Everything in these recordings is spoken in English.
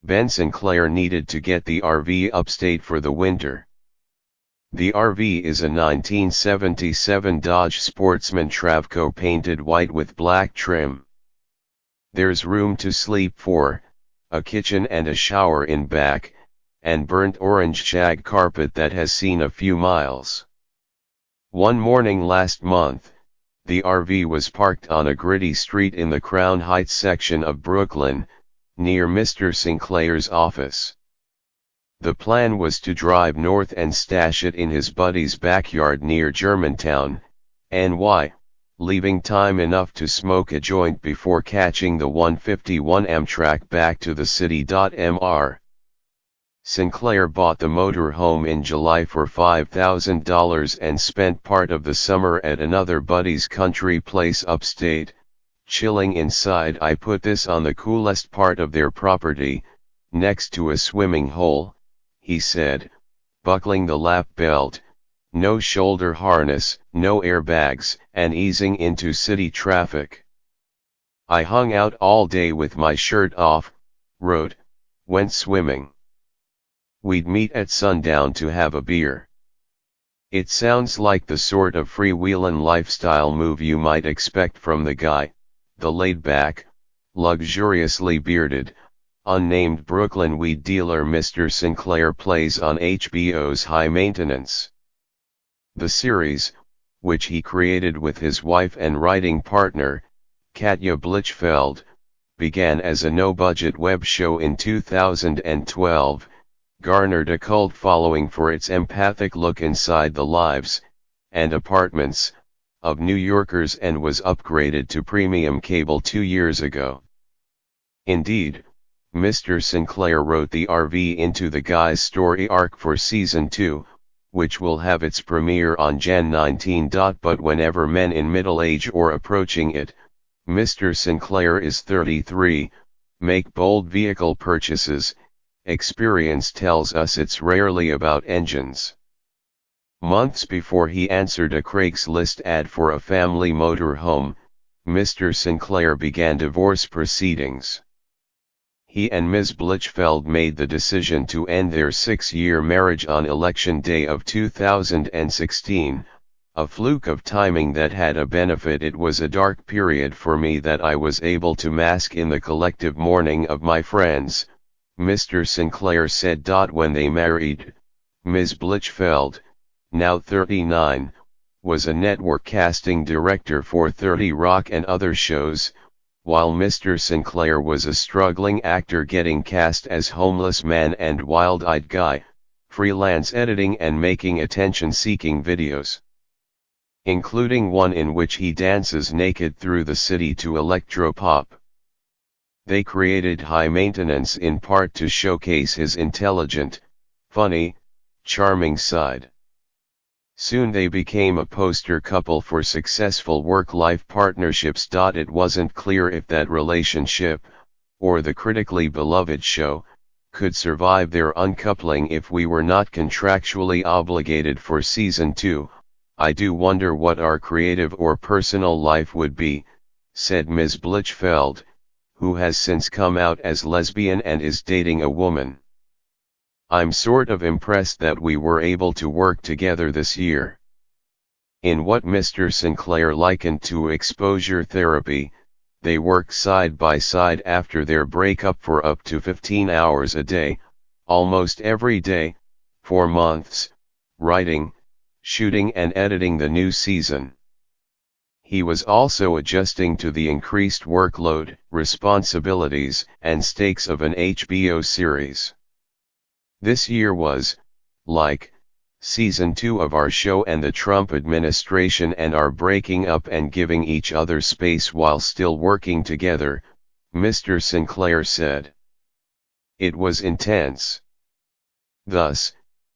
Ben Sinclair needed to get the RV upstate for the winter. The RV is a 1977 Dodge Sportsman Travco painted white with black trim. There's room to sleep for, a kitchen and a shower in back, and burnt orange shag carpet that has seen a few miles. One morning last month, the RV was parked on a gritty street in the Crown Heights section of Brooklyn, near Mr. Sinclair's office. The plan was to drive north and stash it in his buddy's backyard near Germantown, NY, leaving time enough to smoke a joint before catching the 151 Amtrak back to the city. Mr. Sinclair bought the motorhome in July for $5,000 and spent part of the summer at another buddy's country place upstate, chilling inside. I put this on the coolest part of their property, next to a swimming hole, he said, buckling the lap belt, no shoulder harness, no airbags, and easing into city traffic. I hung out all day with my shirt off, wrote, went swimming. We'd meet at sundown to have a beer. It sounds like the sort of freewheelin' lifestyle move you might expect from the guy, the laid-back, luxuriously bearded, unnamed Brooklyn weed dealer Mr. Sinclair plays on HBO's High Maintenance. The series, which he created with his wife and writing partner, Katja Blichfeld, began as a no-budget web show in 2012, garnered a cult following for its empathic look inside the lives and apartments of New Yorkers and was upgraded to premium cable 2 years ago. Indeed, Mr. Sinclair wrote the RV into the guy's story arc for Season 2, which will have its premiere on Jan 19. But whenever men in middle age or approaching it, Mr. Sinclair is 33, make bold vehicle purchases, experience tells us it's rarely about engines. Months before he answered a Craigslist ad for a family motorhome, Mr. Sinclair began divorce proceedings. He and Ms. Blichfeld made the decision to end their 6-year marriage on Election Day of 2016, a fluke of timing that had a benefit. It was a dark period for me that I was able to mask in the collective mourning of my friends, Mr. Sinclair said. When they married, Ms. Blichfeld, now 39, was a network casting director for 30 Rock and other shows, while Mr. Sinclair was a struggling actor getting cast as homeless man and wild-eyed guy, freelance editing and making attention-seeking videos, including one in which he dances naked through the city to electropop. They created High Maintenance in part to showcase his intelligent, funny, charming side. Soon they became a poster couple for successful work-life partnerships. It wasn't clear if that relationship, or the critically beloved show, could survive their uncoupling if we were not contractually obligated for Season 2. I do wonder what our creative or personal life would be, said Ms. Blichfeld, who has since come out as lesbian and is dating a woman. I'm sort of impressed that we were able to work together this year. In what Mr. Sinclair likened to exposure therapy, they worked side by side after their breakup for up to 15 hours a day, almost every day, for months, writing, shooting and editing the new season. He was also adjusting to the increased workload, responsibilities, and stakes of an HBO series. This year was, like, Season 2 of our show and the Trump administration and our breaking up and giving each other space while still working together, Mr. Sinclair said. It was intense. Thus,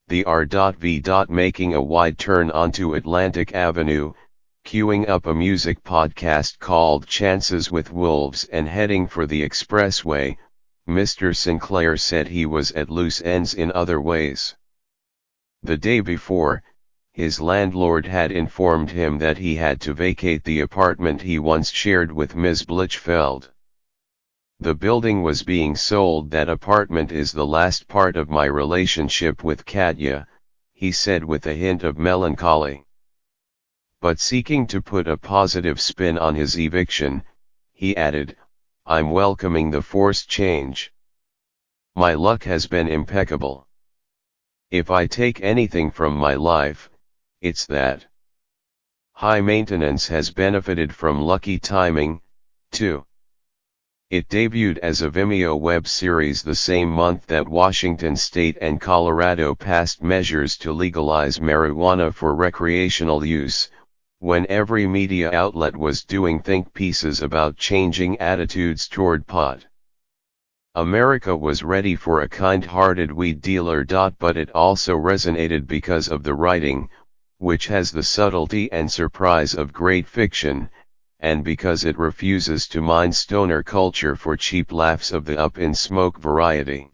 the R.V. making a wide turn onto Atlantic Avenue, queuing up a music podcast called Chances with Wolves and heading for the expressway, Mr. Sinclair said he was at loose ends in other ways. The day before, his landlord had informed him that he had to vacate the apartment he once shared with Ms. Blichfeld. The building was being sold. That apartment is the last part of my relationship with Katya, he said with a hint of melancholy. But seeking to put a positive spin on his eviction, he added, I'm welcoming the forced change. My luck has been impeccable. If I take anything from my life, it's that. High Maintenance has benefited from lucky timing, too. It debuted as a Vimeo web series the same month that Washington State and Colorado passed measures to legalize marijuana for recreational use, when every media outlet was doing think pieces about changing attitudes toward pot. America was ready for a kind-hearted weed dealer. But it also resonated because of the writing, which has the subtlety and surprise of great fiction, and because it refuses to mind stoner culture for cheap laughs of the up-in-smoke variety.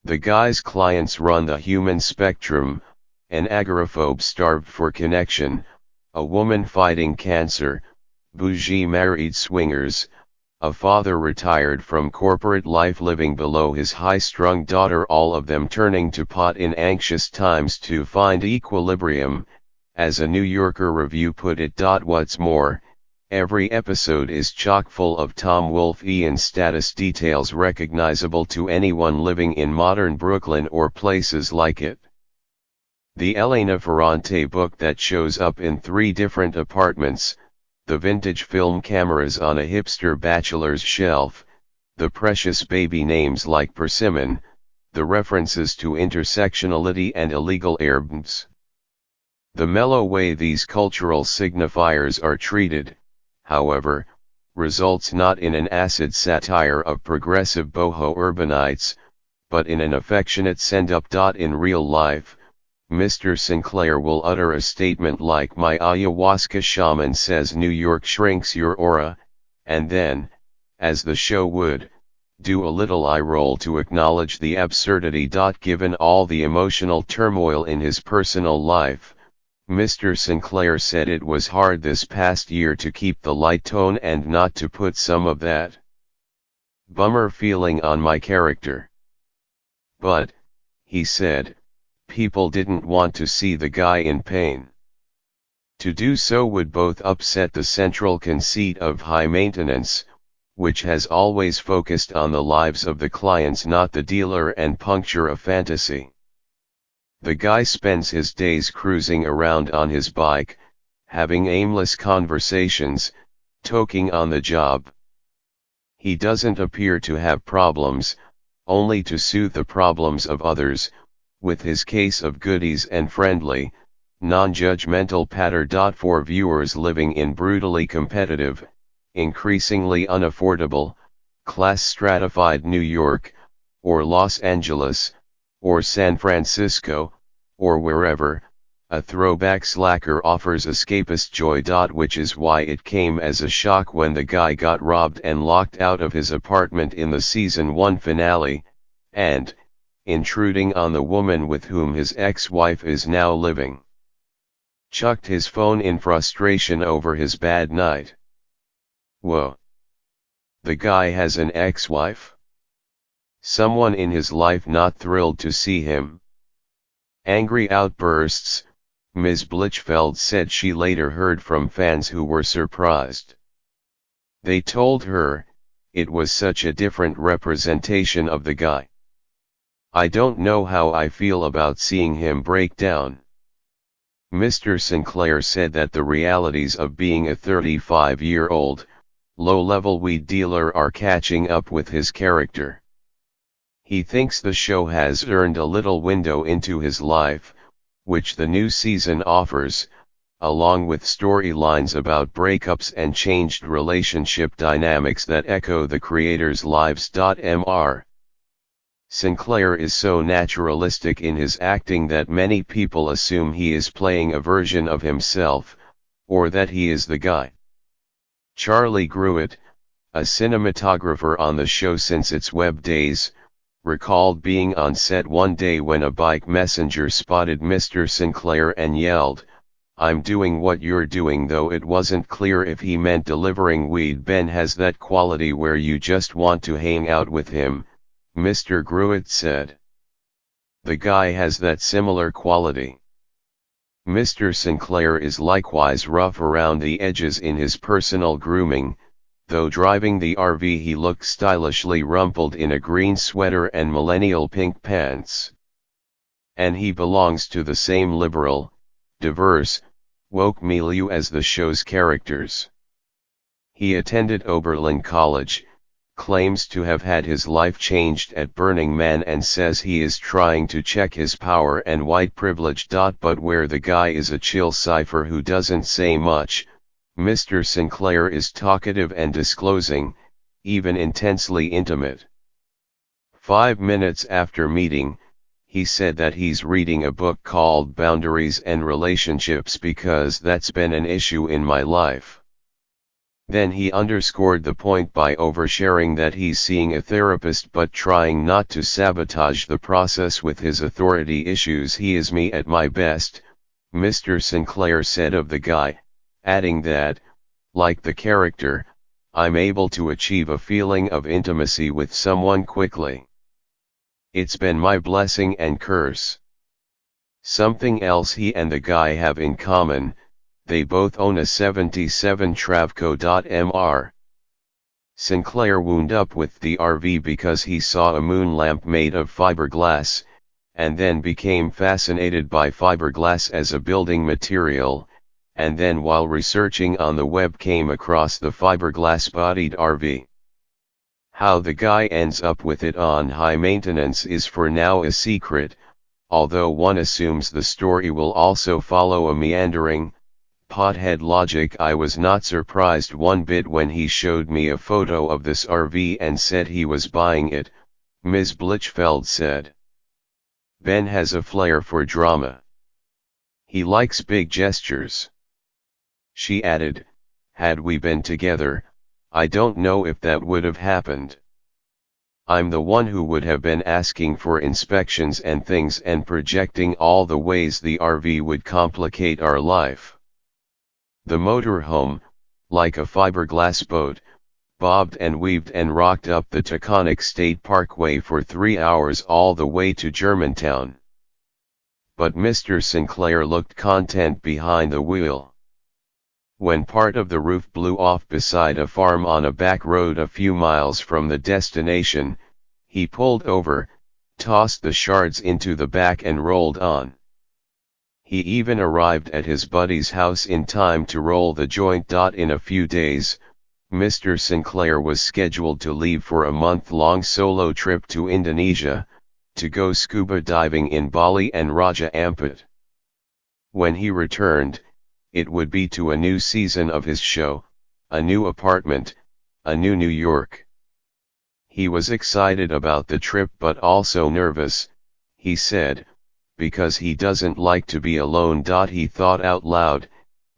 The guy's clients run the human spectrum: an agoraphobe starved for connection, a woman fighting cancer, bougie married swingers, a father retired from corporate life living below his high-strung daughter, all of them turning to pot in anxious times to find equilibrium, as a New Yorker review put it. What's more, every episode is chock full of Tom Wolfe-ian status details recognizable to anyone living in modern Brooklyn or places like it. The Elena Ferrante book that shows up in 3 different apartments, the vintage film cameras on a hipster bachelor's shelf, the precious baby names like persimmon, the references to intersectionality and illegal herbs. The mellow way these cultural signifiers are treated, however, results not in an acid satire of progressive boho urbanites, but in an affectionate send-up. In real life, Mr. Sinclair will utter a statement like, my ayahuasca shaman says New York shrinks your aura, and then, as the show would, do a little eye roll to acknowledge the absurdity. Given all the emotional turmoil in his personal life, Mr. Sinclair said it was hard this past year to keep the light tone and not to put some of that bummer feeling on my character. But, he said, people didn't want to see the guy in pain. To do so would both upset the central conceit of High Maintenance, which has always focused on the lives of the clients, not the dealer, and puncture a fantasy. The guy spends his days cruising around on his bike, having aimless conversations, toking on the job. He doesn't appear to have problems, only to soothe the problems of others, with his case of goodies and friendly, non-judgmental patter. For viewers living in brutally competitive, increasingly unaffordable, class-stratified New York, or Los Angeles, or San Francisco, or wherever, a throwback slacker offers escapist joy. Which is why it came as a shock when the guy got robbed and locked out of his apartment in the season 1 finale, and, intruding on the woman with whom his ex-wife is now living, chucked his phone in frustration over his bad night. Whoa. The guy has an ex-wife? Someone in his life not thrilled to see him? Angry outbursts, Ms. Blichfeld said she later heard from fans who were surprised. They told her, it was such a different representation of the guy. I don't know how I feel about seeing him break down. Mr. Sinclair said that the realities of being a 35-year-old, low-level weed dealer are catching up with his character. He thinks the show has earned a little window into his life, which the new season offers, along with storylines about breakups and changed relationship dynamics that echo the creators' lives. Mr. Sinclair is so naturalistic in his acting that many people assume he is playing a version of himself, or that he is the guy. Charlie Gruett, a cinematographer on the show since its web days, recalled being on set one day when a bike messenger spotted Mr. Sinclair and yelled, I'm doing what you're doing, though it wasn't clear if he meant delivering weed. Ben has that quality where you just want to hang out with him, Mr. Gruitt said. The guy has that similar quality. Mr. Sinclair is likewise rough around the edges in his personal grooming, though driving the RV he looks stylishly rumpled in a green sweater and millennial pink pants. And he belongs to the same liberal, diverse, woke milieu as the show's characters. He attended Oberlin College, claims to have had his life changed at Burning Man, and says he is trying to check his power and white privilege. But where the guy is a chill cipher who doesn't say much, Mr. Sinclair is talkative and disclosing, even intensely intimate. 5 minutes after meeting, he said that he's reading a book called Boundaries and Relationships because that's been an issue in my life. Then he underscored the point by oversharing that he's seeing a therapist but trying not to sabotage the process with his authority issues. He is me at my best, Mr. Sinclair said of the guy, adding that, like the character, I'm able to achieve a feeling of intimacy with someone quickly. It's been my blessing and curse. Something else he and the guy have in common: they both own a 77 Travco.Mr. Sinclair wound up with the RV because he saw a moon lamp made of fiberglass, and then became fascinated by fiberglass as a building material, and then while researching on the web came across the fiberglass-bodied RV. How the guy ends up with it on high maintenance is for now a secret, although one assumes the story will also follow a meandering, pothead logic. I was not surprised one bit when he showed me a photo of this RV and said he was buying it, Ms. Blichfeld said. Ben has a flair for drama. He likes big gestures. She added, had we been together, I don't know if that would have happened. I'm the one who would have been asking for inspections and things and projecting all the ways the RV would complicate our life. The motorhome, like a fiberglass boat, bobbed and weaved and rocked up the Taconic State Parkway for 3 hours all the way to Germantown. But Mr. Sinclair looked content behind the wheel. When part of the roof blew off beside a farm on a back road a few miles from the destination, he pulled over, tossed the shards into the back and rolled on. He even arrived at his buddy's house in time to roll the joint. In a few days, Mr. Sinclair was scheduled to leave for a month-long solo trip to Indonesia, to go scuba diving in Bali and Raja Ampat. When he returned, it would be to a new season of his show, a new apartment, a new New York. He was excited about the trip but also nervous, he said, because he doesn't like to be alone. He thought out loud,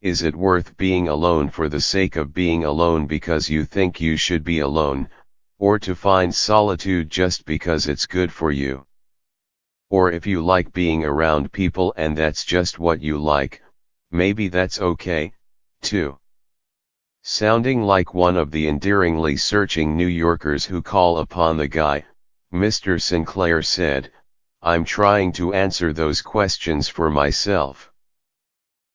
is it worth being alone for the sake of being alone because you think you should be alone, or to find solitude just because it's good for you? Or if you like being around people and that's just what you like, maybe that's okay, too. Sounding like one of the endearingly searching New Yorkers who call upon the guy, Mr. Sinclair said, I'm trying to answer those questions for myself.